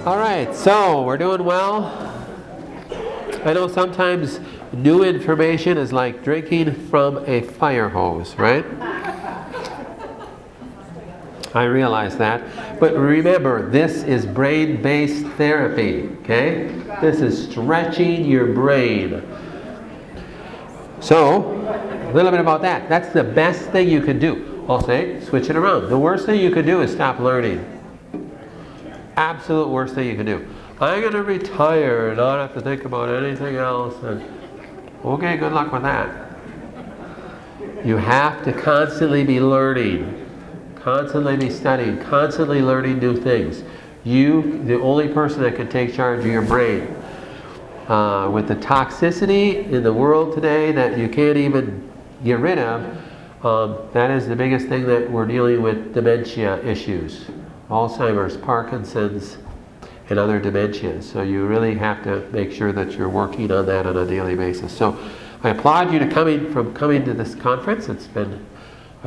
All right, so we're doing well. I know sometimes new information is like drinking from a fire hose, right? I realize that. But remember, this is brain-based therapy, okay? This is stretching your brain. So, a little bit about that. That's the best thing you can do. I'll say, switch it around. The worst thing you could do is stop learning. Absolute worst thing you can do. I'm going to retire and not have to think about anything else. And okay, good luck with that. You have to constantly be learning, constantly be studying, constantly learning new things. You, the only person that can take charge of your brain. With the toxicity in the world today that you can't even get rid of, that is the biggest thing that we're dealing with, dementia issues. Alzheimer's, Parkinson's, and other dementias. So you really have to make sure that you're working on that on a daily basis. So I applaud you for coming to this conference. I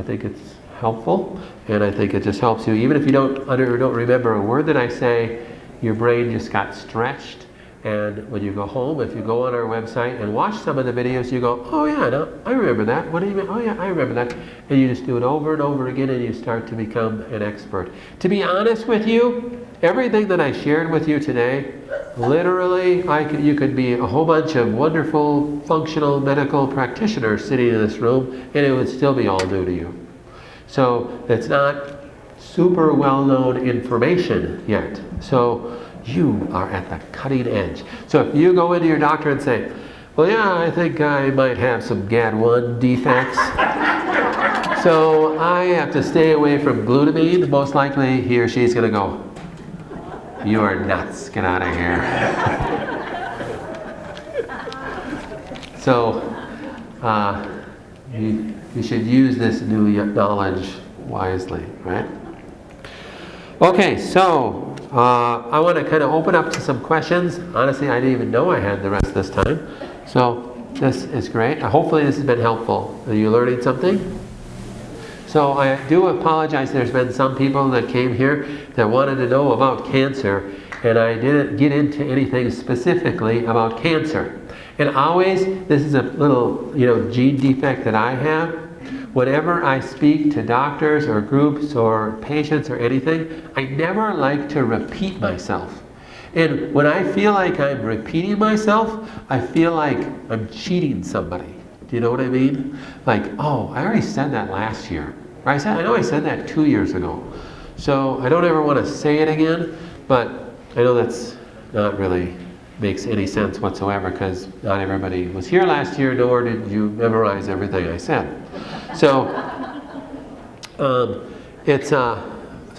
think it's helpful, and I think it just helps you. Even if you don't remember a word that I say, your brain just got stretched. And when you go home, if you go on our website and watch some of the videos, you go, oh yeah, no, I remember that. What do you mean? Oh yeah, I remember that. And you just do it over and over again, and you start to become an expert. To be honest with you, everything that I shared with you today, literally, you could be a whole bunch of wonderful, functional medical practitioners sitting in this room, and it would still be all new to you. So it's not super well-known information yet. So you are at the cutting edge. So if you go into your doctor and say, well, yeah, I think I might have some GAD1 defects, so I have to stay away from glutamine, most likely he or she's going to go, you are nuts, get out of here. So you should use this new knowledge wisely, right? Okay, so I want to kind of open up to some questions. Honestly, I didn't even know I had the rest this time. So this is great. Hopefully this has been helpful. Are you learning something? So I do apologize. There's been some people that came here that wanted to know about cancer, and I didn't get into anything specifically about cancer. And always, this is a little, gene defect that I have. Whenever I speak to doctors or groups or patients or anything, I never like to repeat myself. And when I feel like I'm repeating myself, I feel like I'm cheating somebody. Do you know what I mean? Like, oh, I already said that last year. Or I know I said that 2 years ago. So I don't ever want to say it again, but I know that's not really makes any sense whatsoever, because not everybody was here last year, nor did you memorize everything I said. So so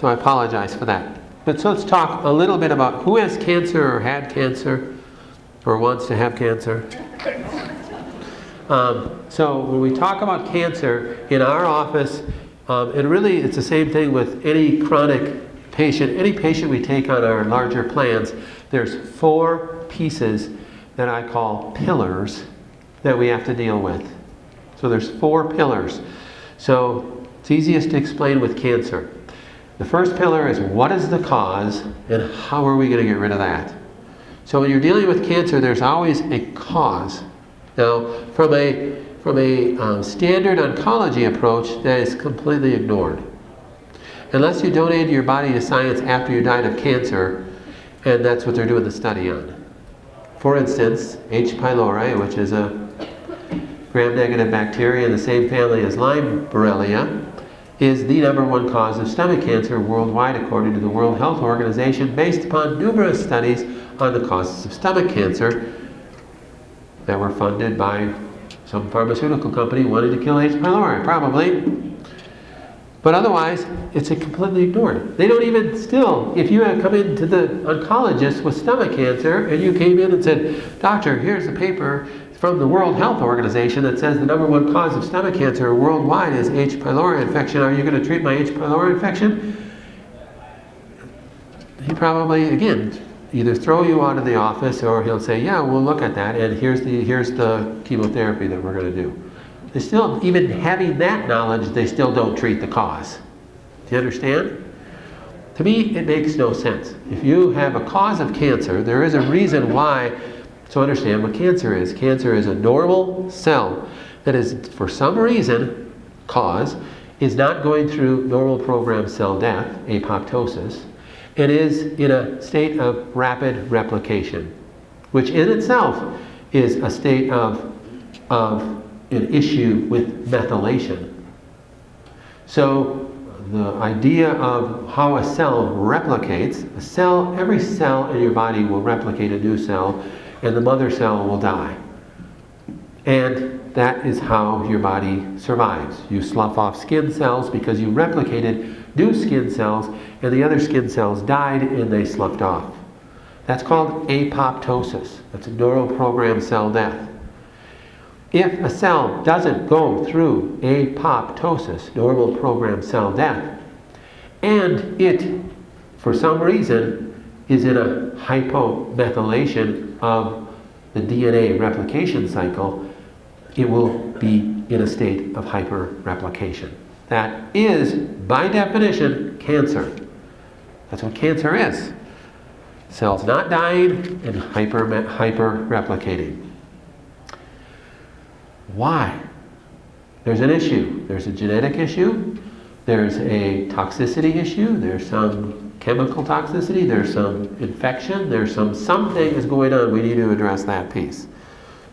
I apologize for that. But so let's talk a little bit about who has cancer or had cancer or wants to have cancer. So when we talk about cancer in our office, and really it's the same thing with any chronic patient, any patient we take on our larger plans, there's 4 pieces that I call pillars that we have to deal with. So there's 4 pillars. So it's easiest to explain with cancer. The first pillar is, what is the cause and how are we going to get rid of that? So when you're dealing with cancer, there's always a cause. Now, from a standard oncology approach, that is completely ignored. Unless you donated your body to science after you died of cancer, and that's what they're doing the study on. For instance, H. pylori, which is a gram-negative bacteria in the same family as Lyme Borrelia, is the #1 cause of stomach cancer worldwide, according to the World Health Organization, based upon numerous studies on the causes of stomach cancer that were funded by some pharmaceutical company wanting to kill H. pylori, probably. But otherwise, it's completely ignored. They don't even still, if you had come into the oncologist with stomach cancer and you came in and said, doctor, here's a paper from the World Health Organization that says the #1 cause of stomach cancer worldwide is H. pylori infection. Are you going to treat my H. pylori infection? He probably, again, either throw you out of the office, or he'll say, yeah, we'll look at that, and here's the chemotherapy that we're going to do. They still, even having that knowledge, they still don't treat the cause. Do you understand? To me, it makes no sense. If you have a cause of cancer, there is a reason why, to understand what cancer is. Cancer is a normal cell that is, for some reason, is not going through normal programmed cell death, apoptosis. It is in a state of rapid replication, which in itself is a state of an issue with methylation. So the idea of how a cell replicates, every cell in your body will replicate a new cell, and the mother cell will die. And that is how your body survives. You slough off skin cells because you replicated new skin cells, and the other skin cells died and they sloughed off. That's called apoptosis. That's a neuroprogrammed cell death. If a cell doesn't go through apoptosis, normal programmed cell death, and it, for some reason, is in a hypomethylation of the DNA replication cycle, it will be in a state of hyperreplication. That is, by definition, cancer. That's what cancer is. Cells not dying and hyper-replicating. Why? There's an issue. There's a genetic issue. There's a toxicity issue. There's some chemical toxicity. There's some infection. There's something is going on. We need to address that piece.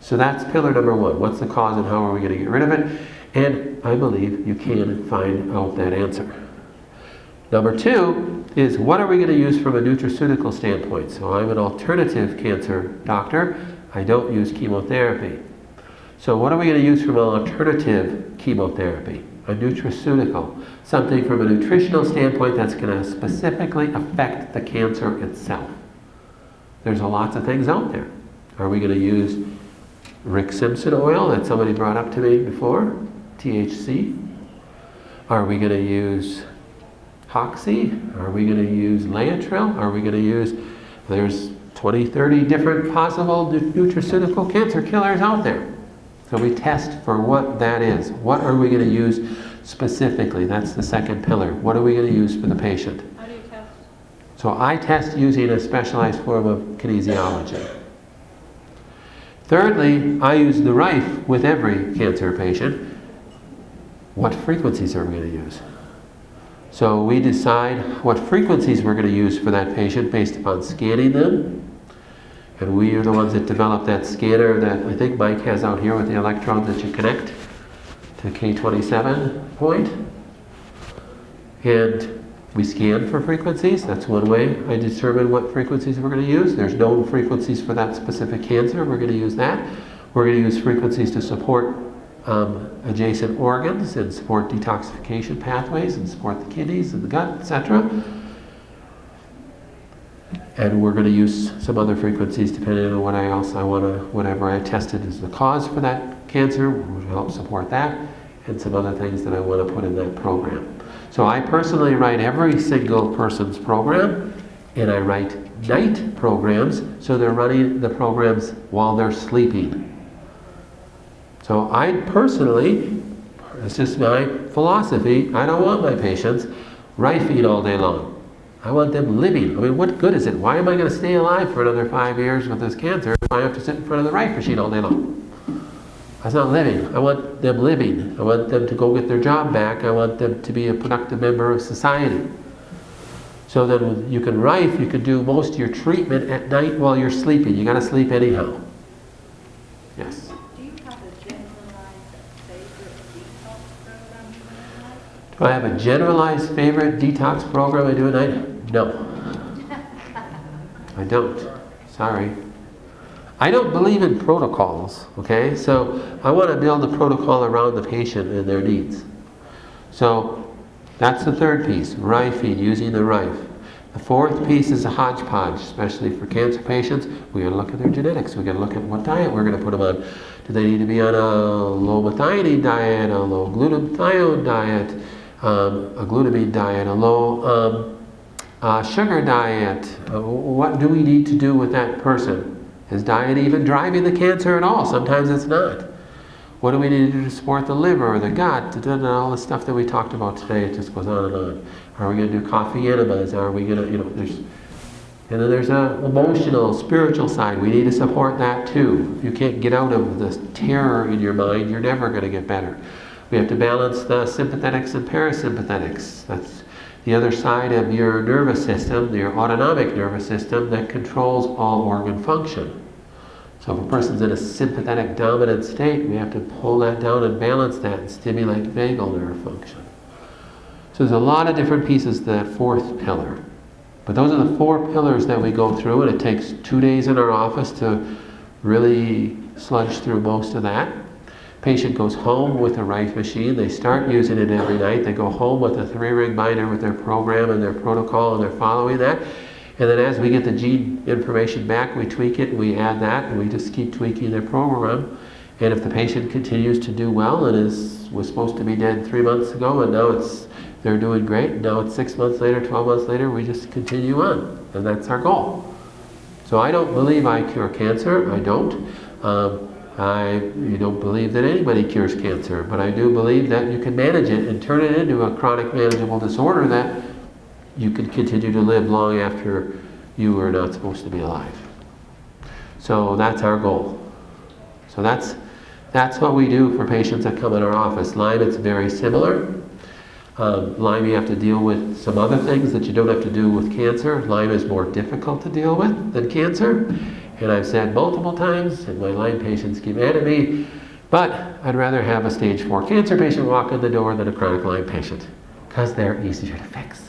So that's pillar number one. What's the cause and how are we going to get rid of it? And I believe you can find out that answer. Number two is, what are we going to use from a nutraceutical standpoint? So I'm an alternative cancer doctor. I don't use chemotherapy. So what are we going to use from an alternative chemotherapy? A nutraceutical. Something from a nutritional standpoint that's going to specifically affect the cancer itself. There's lots of things out there. Are we going to use Rick Simpson oil that somebody brought up to me before? THC? Are we going to use Hoxie? Are we going to use Laetrile? Are we going to use, there's 20, 30 different possible nutraceutical cancer killers out there. So we test for what that is. What are we going to use specifically? That's the second pillar. What are we going to use for the patient? How do you test? So I test using a specialized form of kinesiology. Thirdly, I use the Rife with every cancer patient. What frequencies are we going to use? So we decide what frequencies we're going to use for that patient based upon scanning them. And we are the ones that develop that scanner that I think Mike has out here with the electrodes that you connect to K27 point. And we scan for frequencies. That's one way I determine what frequencies we're going to use. There's known frequencies for that specific cancer. We're going to use that. We're going to use frequencies to support adjacent organs and support detoxification pathways and support the kidneys and the gut, etc. And we're going to use some other frequencies depending on what else I want to, whatever I tested as the cause for that cancer, will help support that, and some other things that I want to put in that program. So I personally write every single person's program, and I write night programs, so they're running the programs while they're sleeping. So I personally, it's just my philosophy, I don't want my patients Rifing all day long. I want them living. I mean, what good is it? Why am I going to stay alive for another 5 years with this cancer if I have to sit in front of the Rife machine all day long? That's not living. I want them living. I want them to go get their job back. I want them to be a productive member of society. So that you can Rife, you can do most of your treatment at night while you're sleeping. You got to sleep anyhow. Yes? Do you have a generalized favorite detox program you do? Do I have a generalized favorite detox program I do at night? No. I don't. Sorry. I don't believe in protocols, okay? So I want to build a protocol around the patient and their needs. So that's the third piece, Rifing, using the Rife. The fourth piece is a hodgepodge, especially for cancer patients. We got to look at their genetics. We got to look at what diet we're going to put them on. Do they need to be on a low methionine diet, a low glutathione diet, a glutamine diet, a low sugar diet? What do we need to do with that person? Is diet even driving the cancer at all? Sometimes it's not. What do we need to do to support the liver or the gut? All the stuff that we talked about today, it just goes on and on. Are we going to do coffee enemas? Are we going to, and then there's an emotional, spiritual side. We need to support that too. If you can't get out of the terror in your mind, you're never going to get better. We have to balance the sympathetics and parasympathetics. That's the other side of your nervous system, your autonomic nervous system that controls all organ function. So if a person's in a sympathetic dominant state, we have to pull that down and balance that and stimulate vagal nerve function. So there's a lot of different pieces to that fourth pillar. But those are the 4 pillars that we go through, and it takes 2 days in our office to really sludge through most of that. Patient goes home with the Rife machine. They start using it every night. They go home with a 3-ring binder with their program and their protocol, and they're following that. And then as we get the gene information back, we tweak it and we add that, and we just keep tweaking their program. And if the patient continues to do well and was supposed to be dead 3 months ago, and now they're doing great, now it's 6 months later, 12 months later, we just continue on. And that's our goal. So I don't believe I cure cancer. I don't. I don't believe that anybody cures cancer, but I do believe that you can manage it and turn it into a chronic manageable disorder that you can continue to live long after you are not supposed to be alive. So that's our goal. So that's what we do for patients that come in our office. Lyme, it's very similar. Lyme, you have to deal with some other things that you don't have to do with cancer. Lyme is more difficult to deal with than cancer. And I've said multiple times, and my Lyme patients get mad at me, but I'd rather have a stage 4 cancer patient walk in the door than a chronic Lyme patient, because they're easier to fix.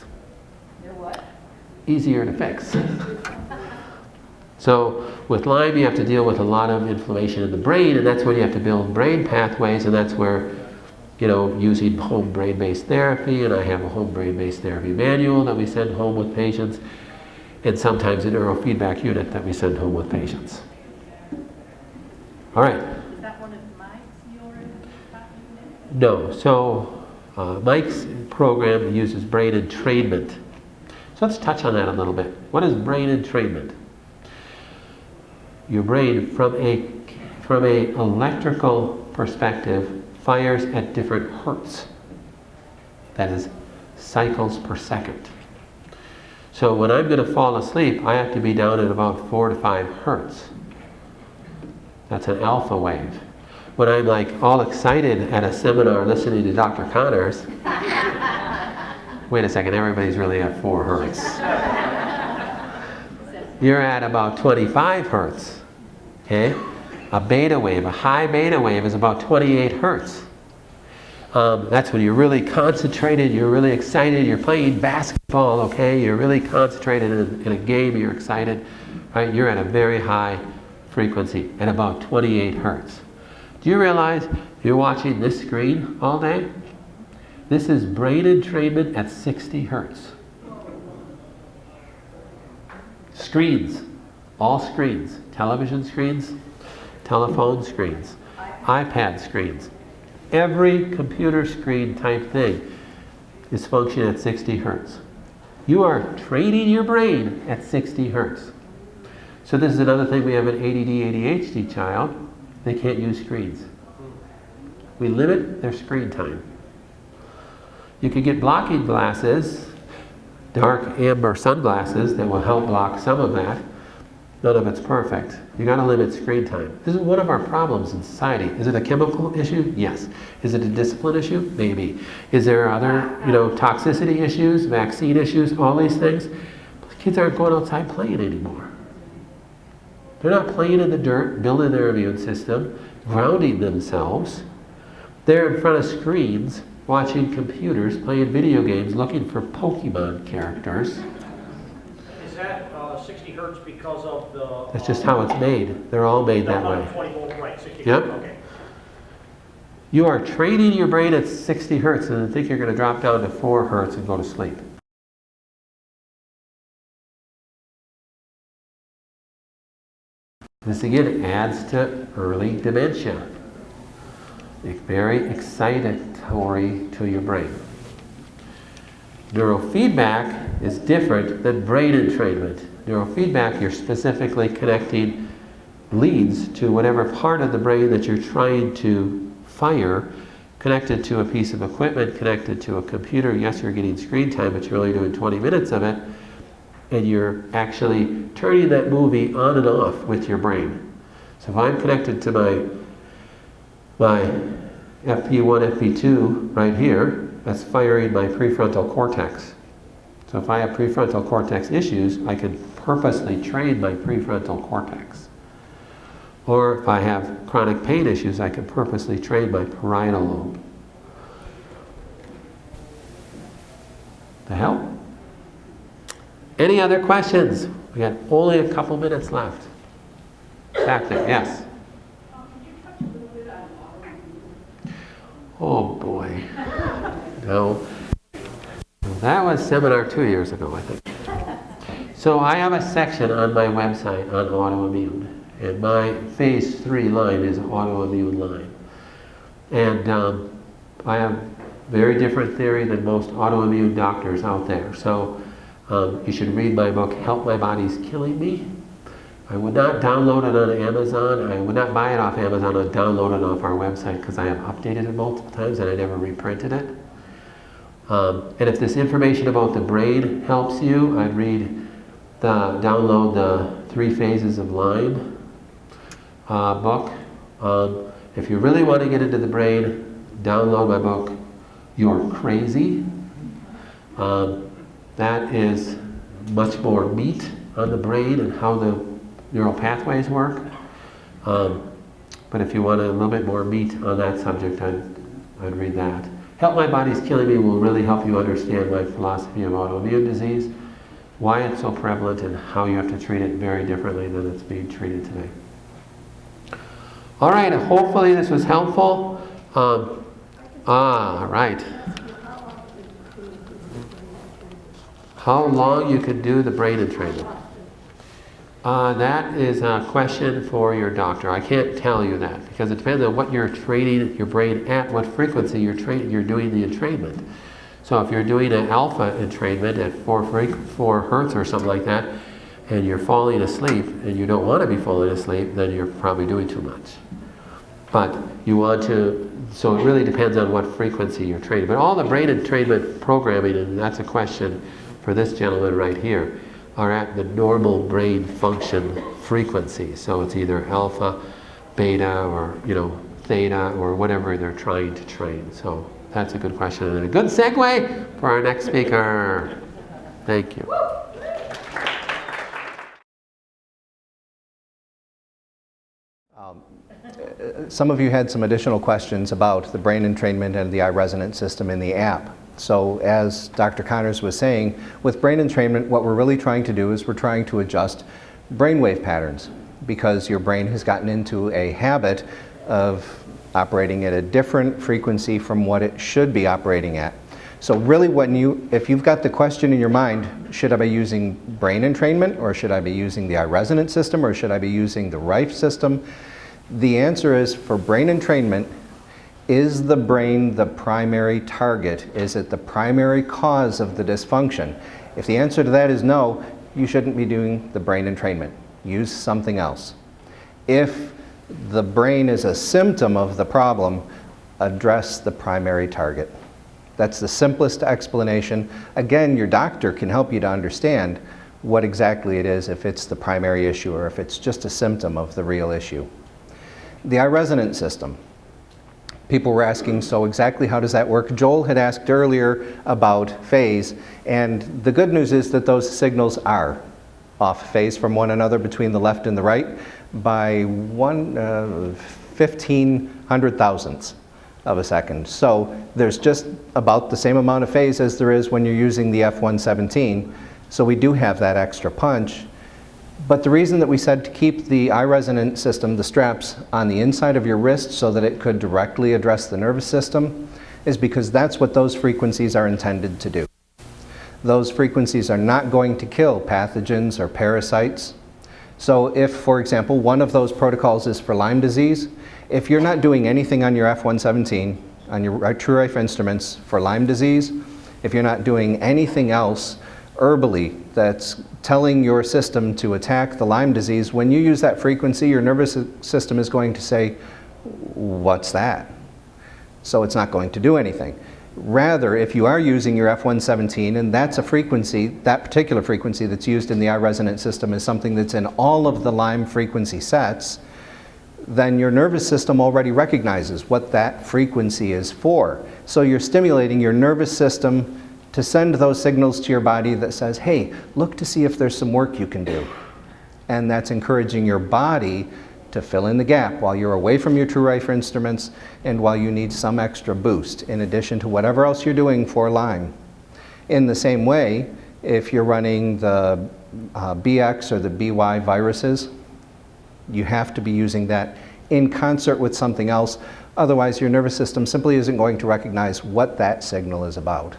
Easier to fix. So with Lyme, you have to deal with a lot of inflammation in the brain, and that's when you have to build brain pathways, and that's where, using home brain-based therapy, and I have a home brain-based therapy manual that we send home with patients, and sometimes a neurofeedback unit that we send home with patients. All right. Is that one of Mike's unit? No. So Mike's program uses brain entrainment. So let's touch on that a little bit. What is brain entrainment? Your brain, from a electrical perspective, fires at different hertz. That is cycles per second. So when I'm going to fall asleep, I have to be down at about 4 to 5 hertz. That's an alpha wave. When I'm like all excited at a seminar listening to Dr. Connors, wait a second, everybody's really at 4 hertz. You're at about 25 hertz. Okay? A beta wave, a high beta wave is about 28 hertz. That's when you're really concentrated, you're really excited, you're playing basketball, okay? You're really concentrated in a game, you're excited, right? You're at a very high frequency at about 28 hertz. Do you realize you're watching this screen all day? This is brain entrainment at 60 hertz. Screens, all screens, television screens, telephone screens, iPad screens. Every computer screen type thing is functioning at 60 hertz. You are training your brain at 60 hertz. So this is another thing. We have an ADD, ADHD child. They can't use screens. We limit their screen time. You can get blocking glasses, dark amber sunglasses that will help block some of that. None of it's perfect. You got to limit screen time. This is one of our problems in society. Is it a chemical issue? Yes. Is it a discipline issue? Maybe. Is there other, toxicity issues, vaccine issues, all these things? But kids aren't going outside playing anymore. They're not playing in the dirt, building their immune system, grounding themselves. They're in front of screens, watching computers, playing video games, looking for Pokemon characters. Is that 60 hertz because of the... That's just how it's made. They're all made that way. 20 volt, right, 60 Yep. hertz, okay. You are training your brain at 60 hertz and think you're going to drop down to 4 hertz and go to sleep. This again adds to early dementia. It's very excitatory to your brain. Neurofeedback is different than brain entrainment. Neurofeedback, you're specifically connecting leads to whatever part of the brain that you're trying to fire connected to a piece of equipment, connected to a computer. Yes, you're getting screen time, but you're only doing 20 minutes of it, and you're actually turning that movie on and off with your brain. So if I'm connected to my FP1, FP2 right here, that's firing my prefrontal cortex. So if I have prefrontal cortex issues, I can purposely train my prefrontal cortex. Or if I have chronic pain issues, I can purposely train my parietal lobe. To help? Any other questions? We got only a couple minutes left. Back there, yes. Oh boy. No. That was seminar 2 years ago, I think. So I have a section on my website on autoimmune. And my phase 3 line is an autoimmune line. And I have very different theory than most autoimmune doctors out there. So you should read my book, Help My Body's Killing Me. I would not download it on Amazon. I would not buy it off Amazon. I'd download it off our website because I have updated it multiple times and I never reprinted it. And if this information about the brain helps you, I'd download the 3 Phases of Lyme book. If you really want to get into the brain, download my book, You're Crazy. That is much more meat on the brain and how the neural pathways work. But if you want a little bit more meat on that subject, I'd read that. Help My Body's Killing Me will really help you understand my philosophy of autoimmune disease, why it's so prevalent, and how you have to treat it very differently than it's being treated today. All right, hopefully this was helpful. Right. How long you could do the brain entrainment? That is a question for your doctor. I can't tell you that because it depends on what you're training your brain at, what frequency you're doing the entrainment. So if you're doing an alpha entrainment at 4 hertz or something like that, and you're falling asleep and you don't want to be falling asleep, then you're probably doing too much. But you want to, so it really depends on what frequency you're training. But all the brain entrainment programming, and that's a question for this gentleman right here, are at the normal brain function frequency. So it's either alpha, beta, or theta, or whatever they're trying to train. So that's a good question and a good segue for our next speaker. Thank you. Some of you had some additional questions about the brain entrainment and the eye resonance system in the app. So as Dr. Connors was saying, with brain entrainment, what we're really trying to do is we're trying to adjust brainwave patterns because your brain has gotten into a habit of operating at a different frequency from what it should be operating at. So really if you've got the question in your mind, should I be using brain entrainment, or should I be using the eye resonance system, or should I be using the Rife system? The answer is, for brain entrainment, is the brain the primary target? Is it the primary cause of the dysfunction? If the answer to that is no, you shouldn't be doing the brain entrainment. Use something else. If the brain is a symptom of the problem, address the primary target. That's the simplest explanation. Again, your doctor can help you to understand what exactly it is, if it's the primary issue or if it's just a symptom of the real issue. The eye resonance system. People were asking, so exactly how does that work? Joel had asked earlier about phase, and the good news is that those signals are off phase from one another between the left and the right by 1/1500 thousandths of a second. So there's just about the same amount of phase as there is when you're using the F117. So we do have that extra punch. But the reason that we said to keep the eye resonance system, the straps, on the inside of your wrist so that it could directly address the nervous system is because that's what those frequencies are intended to do. Those frequencies are not going to kill pathogens or parasites. So if, for example, one of those protocols is for Lyme disease, if you're not doing anything on your F117, on your TrueRife instruments for Lyme disease, if you're not doing anything else herbally that's telling your system to attack the Lyme disease, when you use that frequency, your nervous system is going to say, what's that? so it's not going to do anything. Rather, if you are using your F117, and that's a frequency, that particular frequency that's used in the eye resonance system is something that's in all of the Lyme frequency sets, then your nervous system already recognizes what that frequency is for. So you're stimulating your nervous system to send those signals to your body that says, hey, look to see if there's some work you can do. And that's encouraging your body to fill in the gap while you're away from your TrueRife instruments and while you need some extra boost in addition to whatever else you're doing for Lyme. In the same way, if you're running the BX or the BY viruses, you have to be using that in concert with something else. Otherwise, your nervous system simply isn't going to recognize what that signal is about.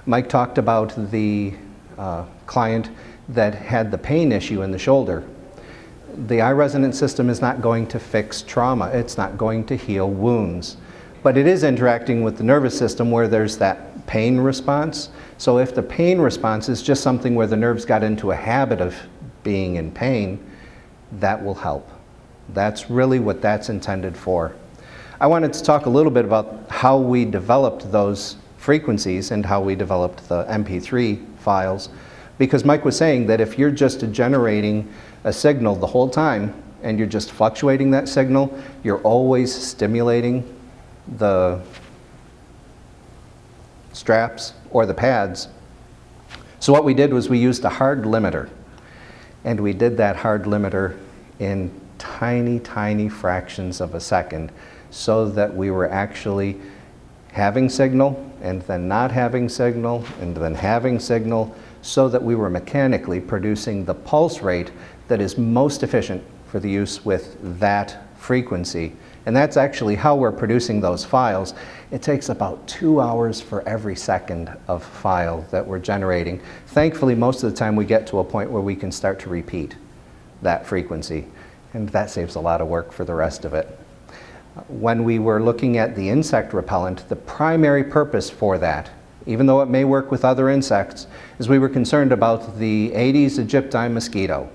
Mike talked about the client that had the pain issue in the shoulder. The eye resonance system is not going to fix trauma. It's not going to heal wounds. But it is interacting with the nervous system where there's that pain response. So if the pain response is just something where the nerves got into a habit of being in pain, that will help. That's really what that's intended for. I wanted to talk a little bit about how we developed those frequencies and how we developed the MP3 files, because Mike was saying that if you're just generating a signal the whole time and you're just fluctuating that signal, you're always stimulating the straps or the pads. So what we did was we used a hard limiter, and we did that hard limiter in tiny, tiny fractions of a second so that we were actually having signal and then not having signal and then having signal, so that we were mechanically producing the pulse rate that is most efficient for the use with that frequency. And that's actually how we're producing those files. It takes about 2 hours for every second of file that we're generating. Thankfully, most of the time we get to a point where we can start to repeat that frequency, and that saves a lot of work for the rest of it. When we were looking at the insect repellent, the primary purpose for that, even though it may work with other insects, is we were concerned about the Aedes aegypti mosquito,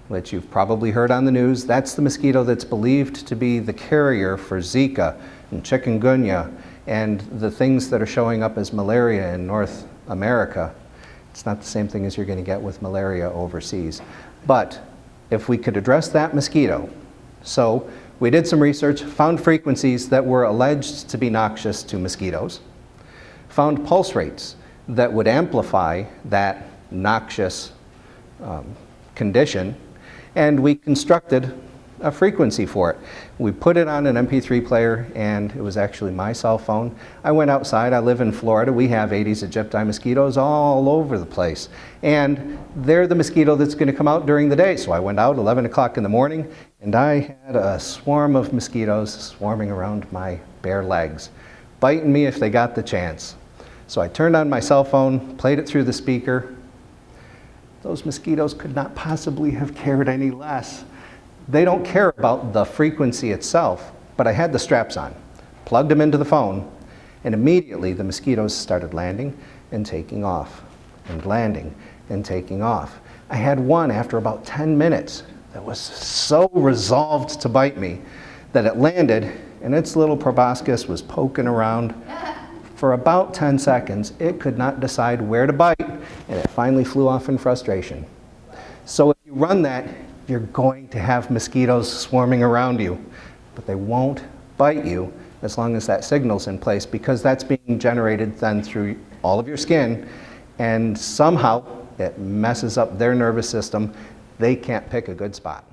which you've probably heard on the news. That's the mosquito that's believed to be the carrier for Zika and chikungunya and the things that are showing up as malaria in North America. It's not the same thing as you're going to get with malaria overseas. But if we could address that mosquito, so we did some research, found frequencies that were alleged to be noxious to mosquitoes, found pulse rates that would amplify that noxious condition, and we constructed a frequency for it. We put it on an MP3 player, and it was actually my cell phone. I went outside. I live in Florida. We have Aedes aegypti mosquitoes all over the place, and they're the mosquito that's going to come out during the day. So I went out 11 o'clock in the morning, and I had a swarm of mosquitoes swarming around my bare legs, biting me if they got the chance. So I turned on my cell phone, played it through the speaker. Those mosquitoes could not possibly have cared any less. They don't care about the frequency itself, but I had the straps on, plugged them into the phone, and immediately the mosquitoes started landing and taking off, and landing and taking off. I had one after about 10 minutes that was so resolved to bite me that it landed, and its little proboscis was poking around. For about 10 seconds, it could not decide where to bite, and it finally flew off in frustration. So if you run that, you're going to have mosquitoes swarming around you, but they won't bite you as long as that signal's in place, because that's being generated then through all of your skin, and somehow it messes up their nervous system. They can't pick a good spot.